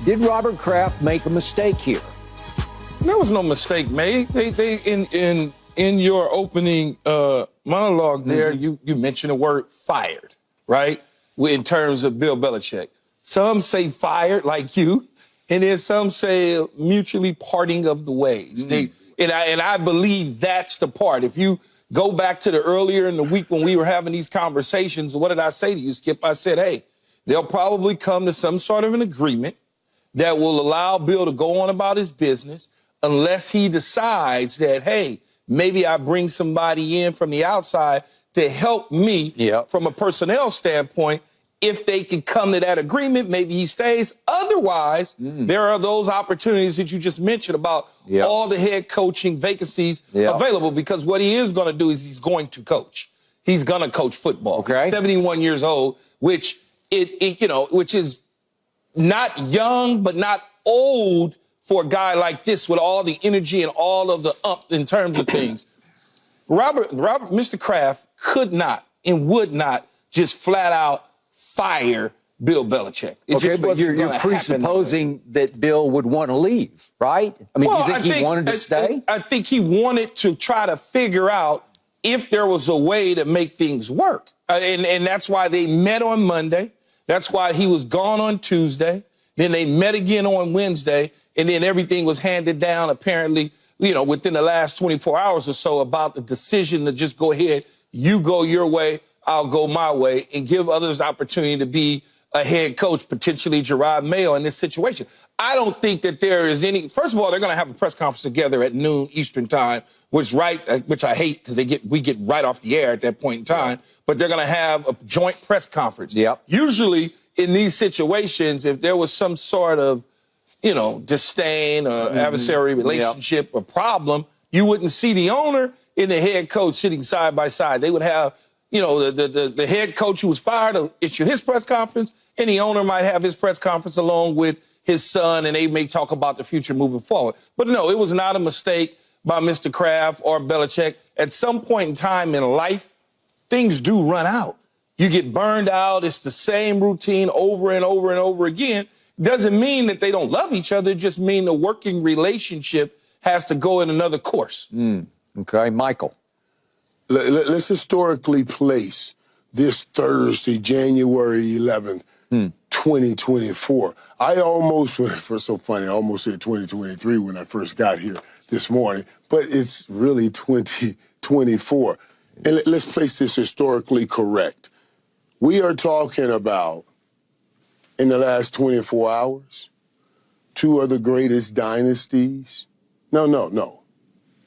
Did Robert Kraft make a mistake here? There was no mistake made. They in your opening monologue there, you mentioned the word fired, right? In terms of Bill Belichick. Some say fired like you, and then some say mutually parting of the ways. And I believe that's the part. If you go back to the earlier in the week when we were having these conversations, what did I say to you, Skip? I said, hey, they'll probably come to some sort of an agreement that will allow Bill to go on about his business unless he decides that, hey, maybe I bring somebody in from the outside to help me from a personnel standpoint. If they could come to that agreement, maybe he stays. Otherwise, there are those opportunities that you just mentioned about all the head coaching vacancies available, because what he is going to do is he's going to coach. He's going to coach football. Okay. He's 71 years old, which which is not young, but not old for a guy like this with all the energy and all of the in terms of things. Mr. Kraft could not and would not just flat out fire Bill Belichick. But you're presupposing that Bill would want to leave, right? I mean, do you think he wanted to stay? I think he wanted to try to figure out if there was a way to make things work. And that's why they met on Monday. That's why he was gone on Tuesday. Then they met again on Wednesday, and then everything was handed down, apparently, within the last 24 hours or so, about the decision to just go ahead, you go your way, I'll go my way, and give others opportunity to be a head coach, potentially Gerard Mayo, in this situation. I don't think that there is any. First of all, they're going to have a press conference together at noon Eastern time, which I hate because we get right off the air at that point in time. But they're going to have a joint press conference. Usually in these situations, if there was some sort of disdain or adversary relationship or problem, you wouldn't see the owner and the head coach sitting side by side. They would have the head coach who was fired to issue his press conference, and the owner might have his press conference along with his son, and they may talk about the future moving forward. But no, it was not a mistake by Mr. Kraft or Belichick. At some point in time in life, things do run out. You get burned out. It's the same routine over and over and over again. Doesn't mean that they don't love each other. It just means the working relationship has to go in another course. Okay, Michael. Let's historically place this Thursday, January 11th, 2024. I almost said 2023 when I first got here this morning, but it's really 2024. And let's place this historically correct. We are talking about, in the last 24 hours, two of the greatest dynasties. No.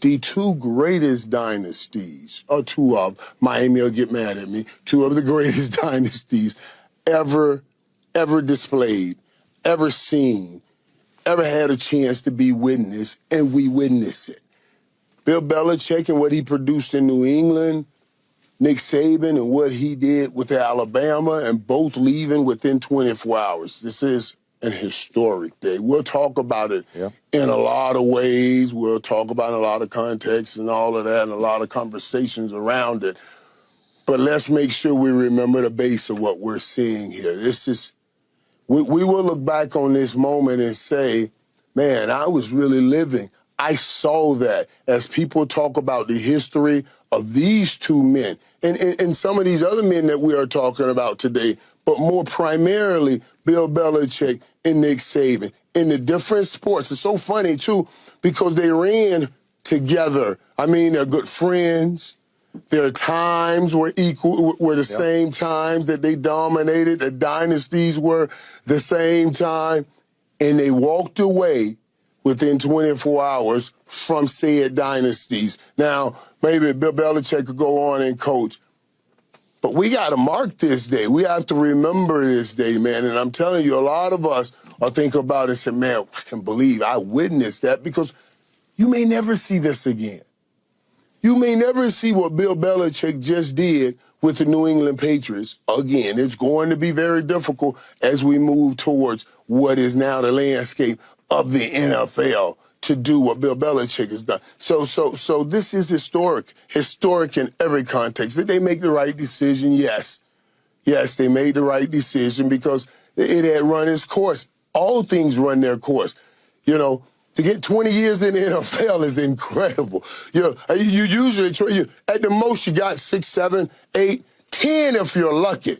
The two greatest dynasties, or two of, Miami will get mad at me, two of the greatest dynasties ever displayed, ever seen, ever had a chance to be witnessed, and we witness it. Bill Belichick and what he produced in New England, Nick Saban and what he did with Alabama, and both leaving within 24 hours. This is an historic day. We'll talk about it in a lot of ways. We'll talk about it in a lot of contexts and all of that and a lot of conversations around it. But let's make sure we remember the base of what we're seeing here. We will look back on this moment and say, man, I was really living. I saw that as people talk about the history of these two men and some of these other men that we are talking about today, but more primarily Bill Belichick and Nick Saban in the different sports. It's so funny, too, because they ran together. I mean, they're good friends. Their times were the same times that they dominated. The dynasties were the same time. And they walked away within 24 hours from said dynasties. Now, maybe Bill Belichick could go on and coach, but we got to mark this day. We have to remember this day, man. And I'm telling you, a lot of us are thinking about it and say, man, I can believe I witnessed that, because you may never see this again. You may never see what Bill Belichick just did with the New England Patriots again. It's going to be very difficult as we move towards what is now the landscape of the NFL to do what Bill Belichick has done. So this is historic in every context. Did they make the right decision? Yes. Yes, they made the right decision because it had run its course. all things run their course. You know, to get 20 years in the NFL is incredible. You know, you usually, at the most, you got 6, 7, 8, 10 if you're lucky.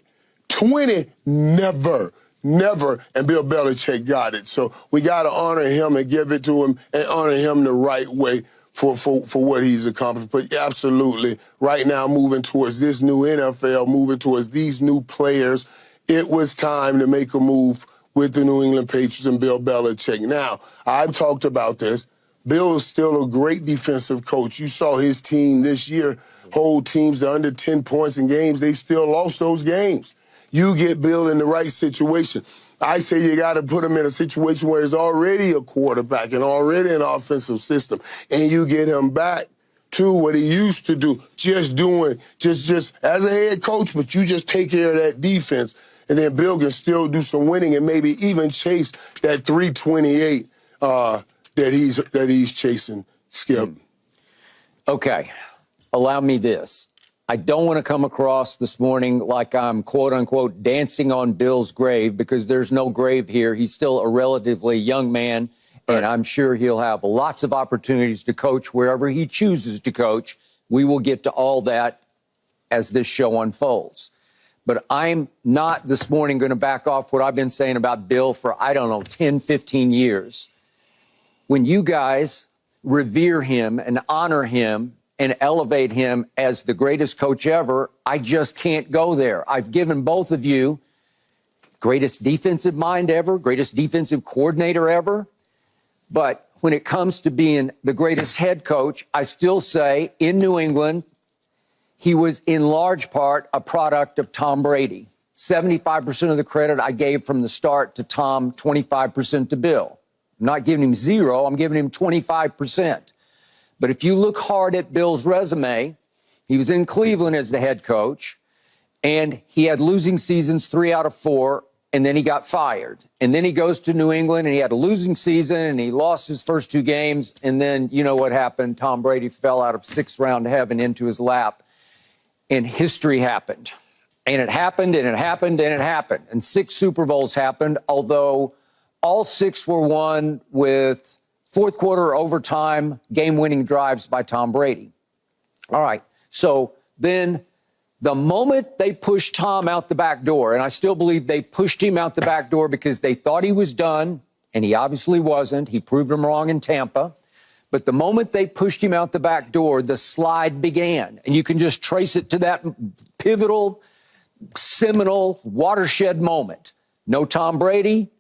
20, never. And Bill Belichick got it. So we got to honor him and give it to him and honor him the right way for what he's accomplished. But absolutely, right now, moving towards this new NFL, moving towards these new players, it was time to make a move with the New England Patriots and Bill Belichick. Now, I've talked about this. Bill is still a great defensive coach. You saw his team this year hold teams to under 10 points in games. They still lost those games. You get Bill in the right situation. I say you got to put him in a situation where he's already a quarterback and already an offensive system, and you get him back to what he used to do, just as a head coach, but you just take care of that defense, and then Bill can still do some winning and maybe even chase that 328 that he's chasing, Skip. Okay, allow me this. I don't want to come across this morning like I'm, quote unquote, dancing on Bill's grave, because there's no grave here. He's still a relatively young man, and I'm sure he'll have lots of opportunities to coach wherever he chooses to coach. We will get to all that as this show unfolds. But I'm not this morning going to back off what I've been saying about Bill for, 10, 15 years. When you guys revere him and honor him and elevate him as the greatest coach ever, I just can't go there. I've given both of you greatest defensive mind ever, greatest defensive coordinator ever. But when it comes to being the greatest head coach, I still say in New England, he was in large part a product of Tom Brady. 75% of the credit I gave from the start to Tom, 25% to Bill. I'm not giving him 0, I'm giving him 25%. But if you look hard at Bill's resume, he was in Cleveland as the head coach, and he had losing seasons 3 out of 4, and then he got fired. And then he goes to New England, and he had a losing season, and he lost his first 2 games. And then you know what happened. Tom Brady fell out of 6th round heaven into his lap, and history happened. And it happened, and it happened, and it happened. And 6 Super Bowls happened, although all 6 were won with fourth quarter overtime game-winning drives by Tom Brady. All right, so then the moment they pushed Tom out the back door, and I still believe they pushed him out the back door because they thought he was done, and he obviously wasn't. He proved them wrong in Tampa. But the moment they pushed him out the back door, the slide began. And you can just trace it to that pivotal, seminal, watershed moment. No Tom Brady,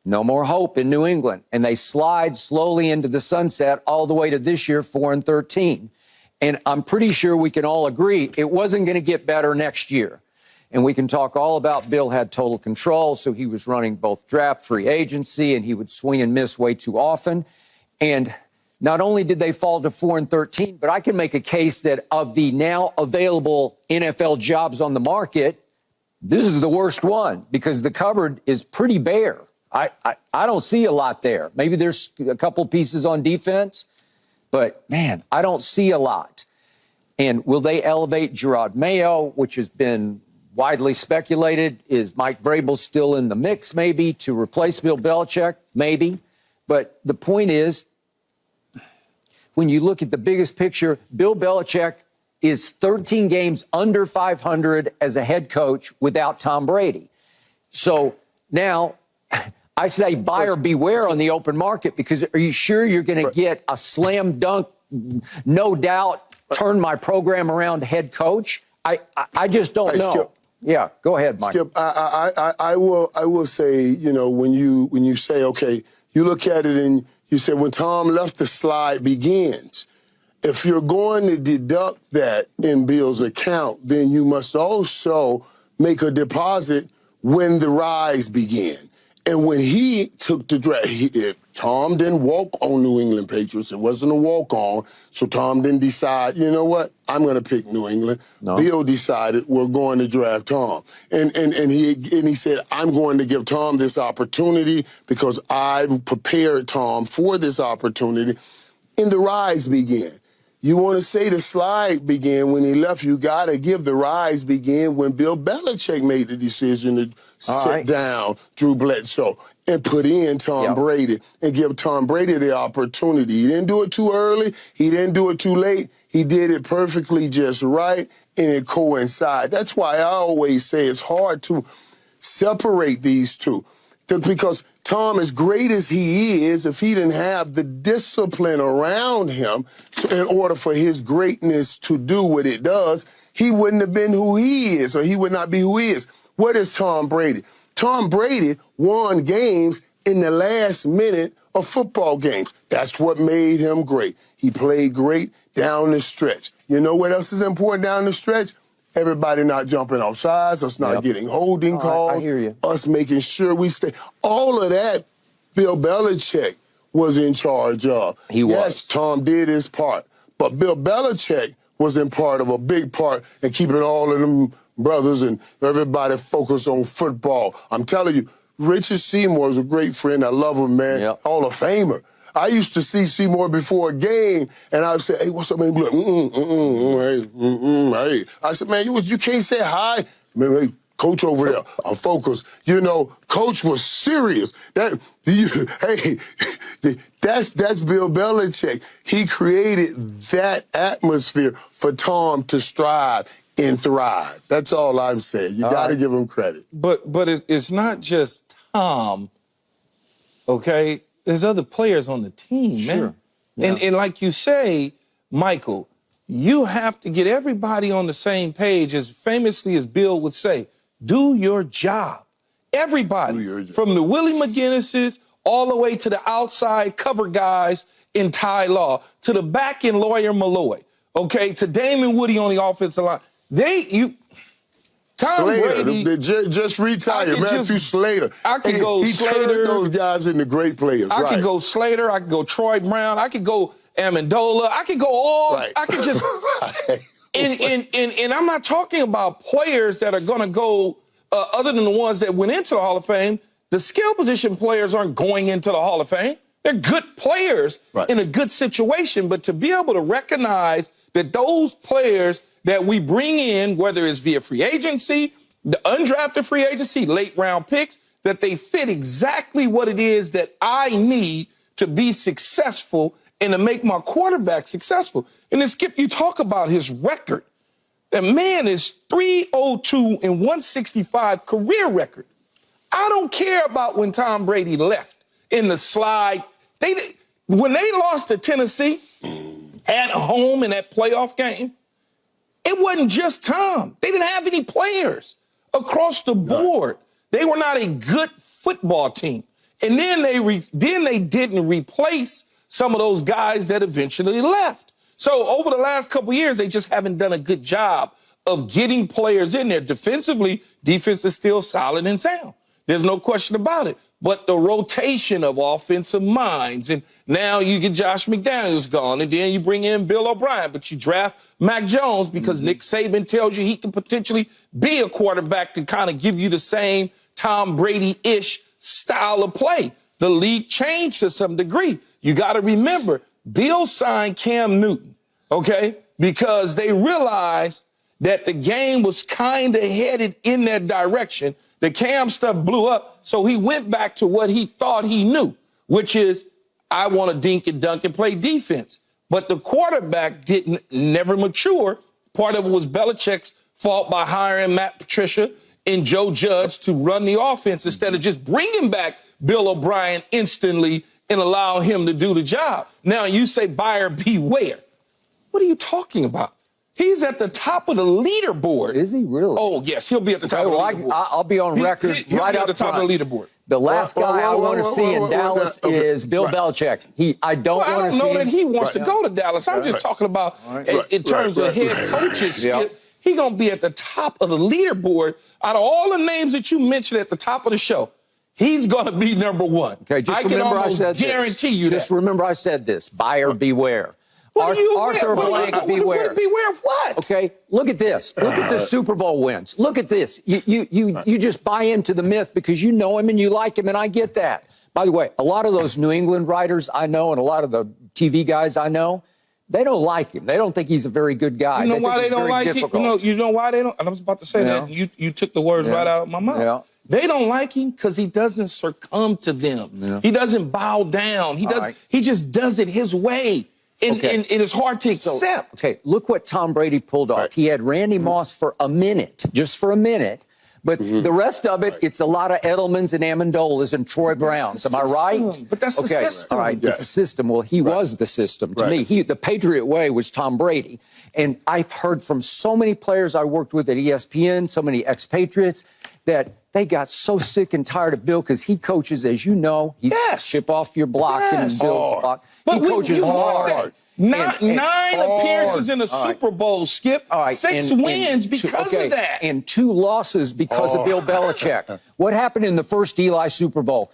no more hope in New England. And they slide slowly into the sunset all the way to this year, 4-13. And I'm pretty sure we can all agree it wasn't going to get better next year. And we can talk all about Bill had total control, so he was running both draft, free agency, and he would swing and miss way too often. And not only did they fall to 4-13, but I can make a case that of the now available NFL jobs on the market, this is the worst one because the cupboard is pretty bare. I don't see a lot there. Maybe there's a couple pieces on defense, but, man, I don't see a lot. And will they elevate Gerard Mayo, which has been widely speculated? Is Mike Vrabel still in the mix, maybe, to replace Bill Belichick? Maybe. But the point is, when you look at the biggest picture, Bill Belichick is 13 games under 500 as a head coach without Tom Brady. So now I say buyer beware on the open market, because are you sure you're going to get a slam dunk, no doubt, turn my program around head coach? I just don't know. Skip. Yeah, go ahead, Mike. Skip, I will say, you know, when you say, okay, you look at it and you say when Tom left, the slide begins. If you're going to deduct that in Bill's account, then you must also make a deposit when the rise began. And when he took the draft, Tom didn't walk on New England Patriots. It wasn't a walk-on. So Tom didn't decide, you know what, I'm going to pick New England. No. Bill decided we're going to draft Tom. And he said, I'm going to give Tom this opportunity because I've prepared Tom for this opportunity. And the rise began. You want to say the slide began when he left. You got to give the rise began when Bill Belichick made the decision to sit down Drew Bledsoe and put in Tom Brady and give Tom Brady the opportunity. He didn't do it too early. He didn't do it too late. He did it perfectly just right, and it coincided. That's why I always say it's hard to separate these two. Because Tom, as great as he is, if he didn't have the discipline around him in order for his greatness to do what it does, he wouldn't have been who he is, or he would not be who he is. What is Tom Brady? Tom Brady won games in the last minute of football games. That's what made him great. He played great down the stretch. You know what else is important down the stretch? Everybody not jumping off sides, us not getting holding calls, I hear you. us making sure we stay. All of that, Bill Belichick was in charge of. He was. Yes, Tom did his part, but Bill Belichick was in part of a big part in keeping all of them brothers and everybody focused on football. I'm telling you, Richard Seymour is a great friend. I love him, man. Hall of Famer. I used to see Seymour before a game, and I would say, "Hey, what's up, man?" He'd be like, hey. I said, "Man, you can't say hi." Man, hey, Coach over there, I'm focused. You know, Coach was serious. That's Bill Belichick. He created that atmosphere for Tom to strive and thrive. That's all I'm saying. You got to give him credit. But it's not just Tom, okay? There's other players on the team, man. Yeah. And like you say, Michael, you have to get everybody on the same page, as famously as Bill would say, do your job. Everybody, from the Willie McGinnises all the way to the outside cover guys in Ty Law, to the back-end lawyer Malloy, okay, to Damon Woody on the offensive line. Tom Slater, Brady just retired. Matthew Slater. I could go he Slater. Turned those guys into great players. I could go Slater. I could go Troy Brown. I could go Amendola. I could go all. I could just. And I'm not talking about players that are going to go other than the ones that went into the Hall of Fame. The skill position players aren't going into the Hall of Fame. They're good players in a good situation, but to be able to recognize that those players that we bring in, whether it's via free agency, the undrafted free agency, late round picks, that they fit exactly what it is that I need to be successful and to make my quarterback successful. And then, Skip, you talk about his record. That man is 302 and 165 career record. I don't care about when Tom Brady left in the slide. When they lost to Tennessee at home in that playoff game, it wasn't just Tom. They didn't have any players across the board. They were not a good football team. And then they didn't replace some of those guys that eventually left. So over the last couple of years, they just haven't done a good job of getting players in there. Defensively, defense is still solid and sound. There's no question about it. But the rotation of offensive minds, and now you get Josh McDaniels gone, and then you bring in Bill O'Brien, but you draft Mac Jones because Nick Saban tells you he can potentially be a quarterback to kind of give you the same Tom Brady-ish style of play. The league changed to some degree. You got to remember, Bill signed Cam Newton, okay, because they realized that the game was kind of headed in that direction. The Cam stuff blew up, so he went back to what he thought he knew, which is, I want to dink and dunk and play defense. But the quarterback never mature. Part of it was Belichick's fault by hiring Matt Patricia and Joe Judge to run the offense instead of just bringing back Bill O'Brien instantly and allow him to do the job. Now, you say buyer beware. What are you talking about? He's at the top of the leaderboard. Is he really? Oh, yes, he'll be at the top of the leaderboard. I'll be on record he'll right be at up the top front. of the leaderboard. The last guy I want to see in Dallas is Bill Belichick. I don't want to see him. I don't know that he wants to go to Dallas. I'm just talking about in terms of head coaches. He's going to be at the top of the leaderboard. Out of all the names that you mentioned at the top of the show, he's going to be number one. Okay, just remember I said this. Guarantee you that. Just remember I said this. Buyer beware. Arthur Blank, beware. Beware of what? Okay, look at this. Look at the Super Bowl wins. Look at this. You just buy into the myth because you know him and you like him, and I get that. By the way, a lot of those New England writers I know and a lot of the TV guys I know, They don't like him. They don't think he's a very good guy. You know why they don't like him? You know why they don't? I was about to say that. You took the words right out of my mouth. Yeah. They don't like him because he doesn't succumb to them. Yeah. He doesn't bow down. He does. Right. He just does it his way. And it is hard to accept. So, look what Tom Brady pulled off. Right. He had Randy Moss for a minute, just for a minute. But the rest of it, it's a lot of Edelmans and Amendolas and Troy Browns. Am I right? But that's the system. All right, it's the system. Well, he was the system. To me, the Patriot way was Tom Brady. And I've heard from so many players I worked with at ESPN, so many expatriates, that they got so sick and tired of Bill because he coaches, as you know, he chip off your block and Bill's block. He coaches hard. Nine appearances in the Super Bowl, Skip. Right. 6 wins because of that. And 2 losses because of Bill Belichick. What happened in the first Eli Super Bowl?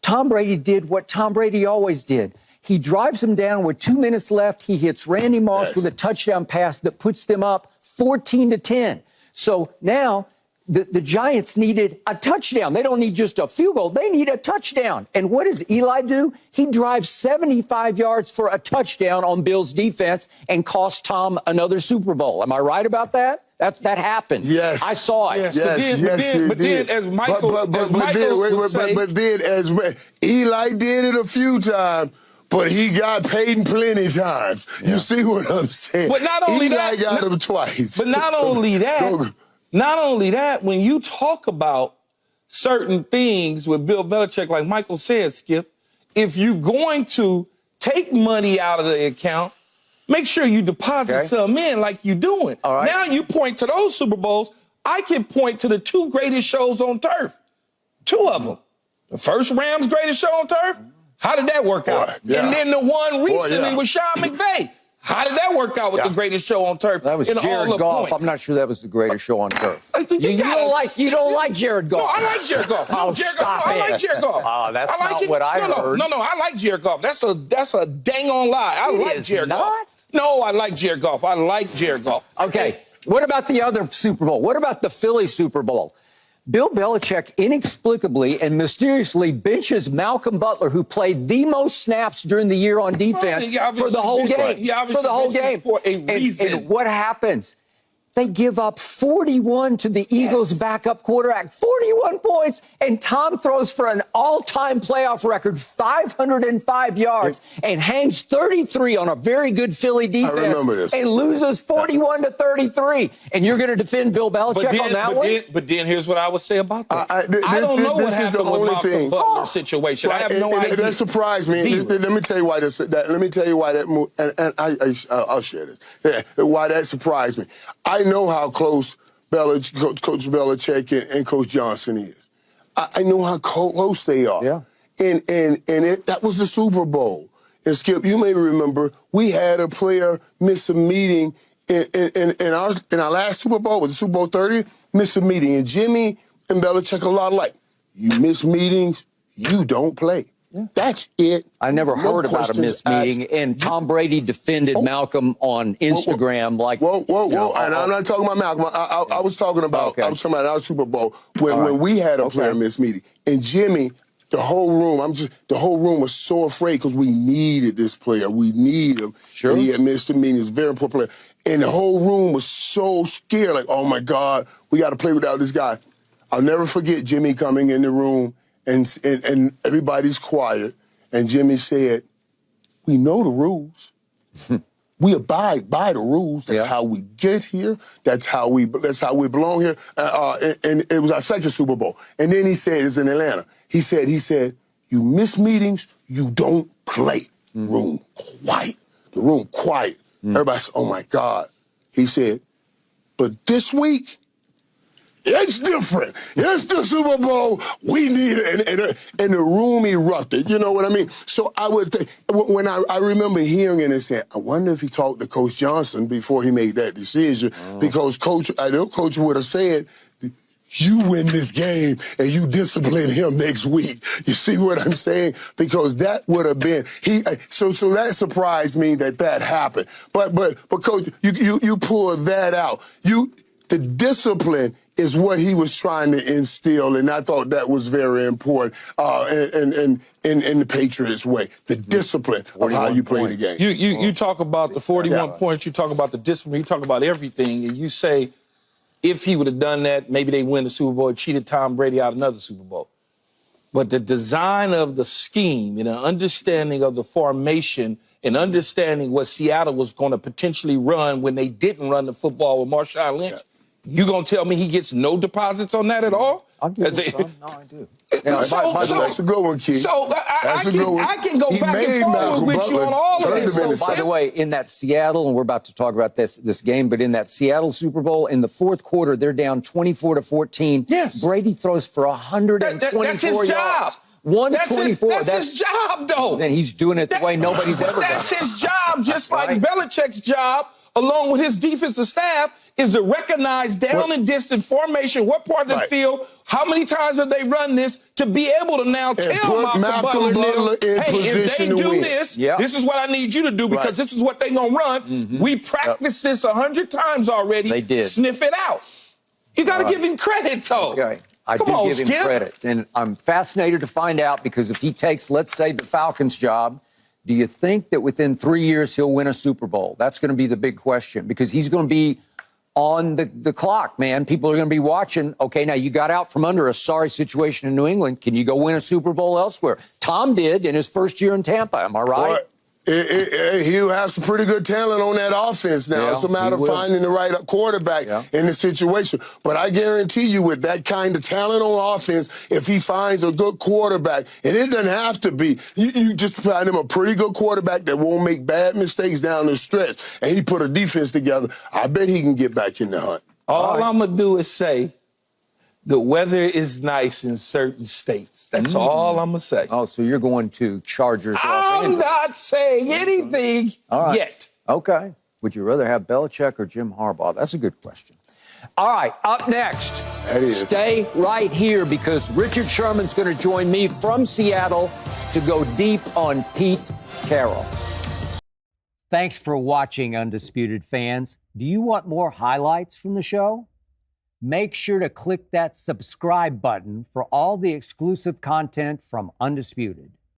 Tom Brady did what Tom Brady always did. He drives them down with 2 minutes left. He hits Randy Moss with a touchdown pass that puts them up 14-10. So now the Giants needed a touchdown. They don't need just a field goal. They need a touchdown. And what does Eli do? He drives 75 yards for a touchdown on Bill's defense and cost Tom another Super Bowl. Am I right about that? That happened. Yes. I saw it. But then as Michael Eli did it a few times, but he got Peyton plenty times. Yeah. You see what I'm saying? But not only Eli got him twice. But not only that, when you talk about certain things with Bill Belichick, like Michael said, Skip, if you're going to take money out of the account, make sure you deposit some in like you're doing. Right. Now you point to those Super Bowls. I can point to the 2 greatest shows on turf. 2 of them. The first Rams greatest show on turf. How did that work out? And then the one recently with Sean McVay. How did that work out with the greatest show on turf? That was Jared Goff. I'm not sure that was the greatest show on turf. You don't like Jared Goff. No, I like Jared Goff. I like Jared Goff. Oh, that's not what I heard. No, I like Jared Goff. That's a dang on lie. I like Jared Goff. No, I like Jared Goff. I like Jared Goff. Okay. What about the other Super Bowl? What about the Philly Super Bowl? Bill Belichick inexplicably and mysteriously benches Malcolm Butler, who played the most snaps during the year on defense for the whole game. For the whole game. For a reason. And what happens? They give up 41 to the Eagles' backup quarterback, 41 points, and Tom throws for an all-time playoff record, 505 yards, and hangs 33 on a very good Philly defense and loses 41-33. And you're going to defend Bill Belichick on that one? But then here's what I would say about that. I don't know what happened with Malcolm Butler's situation. I have no idea. That surprised me. Let me tell you why I'll share this. Why that surprised me. I know how close Coach Belichick and Coach Johnson is. I know how close they are. Yeah. And that was the Super Bowl. And Skip, you may remember we had a player miss a meeting in our last Super Bowl, was it Super Bowl 30? Miss a meeting. And Jimmy and Belichick a lot alike. You miss meetings, you don't play. Yeah. That's it. I never heard about a missed meeting, and Tom Brady defended Malcolm on Instagram like. Whoa! And I'm not talking about Malcolm. I was talking about. I was talking about our Super Bowl when we had a player miss meeting, and Jimmy. The whole room was so afraid because we needed this player. We need him. Sure. And he had missed a meeting. He's a very important player. And the whole room was so scared, like, oh my God, we got to play without this guy. I'll never forget Jimmy coming in the room and everybody's quiet. And Jimmy said, we know the rules. We abide by the rules. That's how we get here. That's how we belong here. And it was our second Super Bowl. And then he said, it's in Atlanta. He said, you miss meetings, you don't play. Room quiet. The room quiet. Everybody said, oh my God. He said, but this week, it's different. It's the Super Bowl. We need it. And the room erupted. You know what I mean? So I would think, when I remember hearing it and saying, I wonder if he talked to Coach Johnson before he made that decision, because I know Coach would have said, you win this game and you discipline him next week. You see what I'm saying? Because that would have been so that surprised me that happened. But Coach, you pull that out. the discipline is what he was trying to instill, and I thought that was very important in the Patriots way. The discipline of how you play the game. You talk about the 41 points, you talk about the discipline, you talk about everything, and you say if he would have done that, maybe they win the Super Bowl, cheated Tom Brady out another Super Bowl. But the design of the scheme and an understanding of the formation and understanding what Seattle was going to potentially run when they didn't run the football with Marshawn Lynch, you going to tell me he gets no deposits on that at all? I'll give him some. No, I do. That's a good one, Keith. So I can go back and forth with you on all of this. By the way, in that Seattle, and we're about to talk about this game, but in that Seattle Super Bowl, in the fourth quarter, they're down 24-14. Yes. Brady throws for 124 that's his yards. job. 124. That's his job, though. Then he's doing it the way nobody's ever done. That's his job, just like Belichick's job, along with his defensive staff, is to recognize down and distant formation, what part of the field, how many times have they run this, to be able to now tell Malcolm Butler in hey, if they do this, this is what I need you to do because this is what they're going to run. We practiced this 100 times already. They did. Sniff it out. You got to give him credit, though. Okay. I do give him credit. And I'm fascinated to find out because if he takes, let's say, the Falcons job, do you think that within 3 years he'll win a Super Bowl? That's going to be the big question because he's going to be on the clock, man. People are going to be watching. Okay, now you got out from under a sorry situation in New England. Can you go win a Super Bowl elsewhere? Tom did in his first year in Tampa. Am I right? He'll have some pretty good talent on that offense now. It's a matter of finding the right quarterback in the situation. But I guarantee you with that kind of talent on offense, if he finds a good quarterback, and it doesn't have to be, you just find him a pretty good quarterback that won't make bad mistakes down the stretch, and he put a defense together, I bet he can get back in the hunt. All I'm going to do is say, the weather is nice in certain states. That's all I'm going to say. Oh, so you're going to Chargers. I'm not saying anything yet. Okay. Would you rather have Belichick or Jim Harbaugh? That's a good question. All right, up next, stay right here because Richard Sherman's going to join me from Seattle to go deep on Pete Carroll. Thanks for watching, Undisputed fans. Do you want more highlights from the show? Make sure to click that subscribe button for all the exclusive content from Undisputed.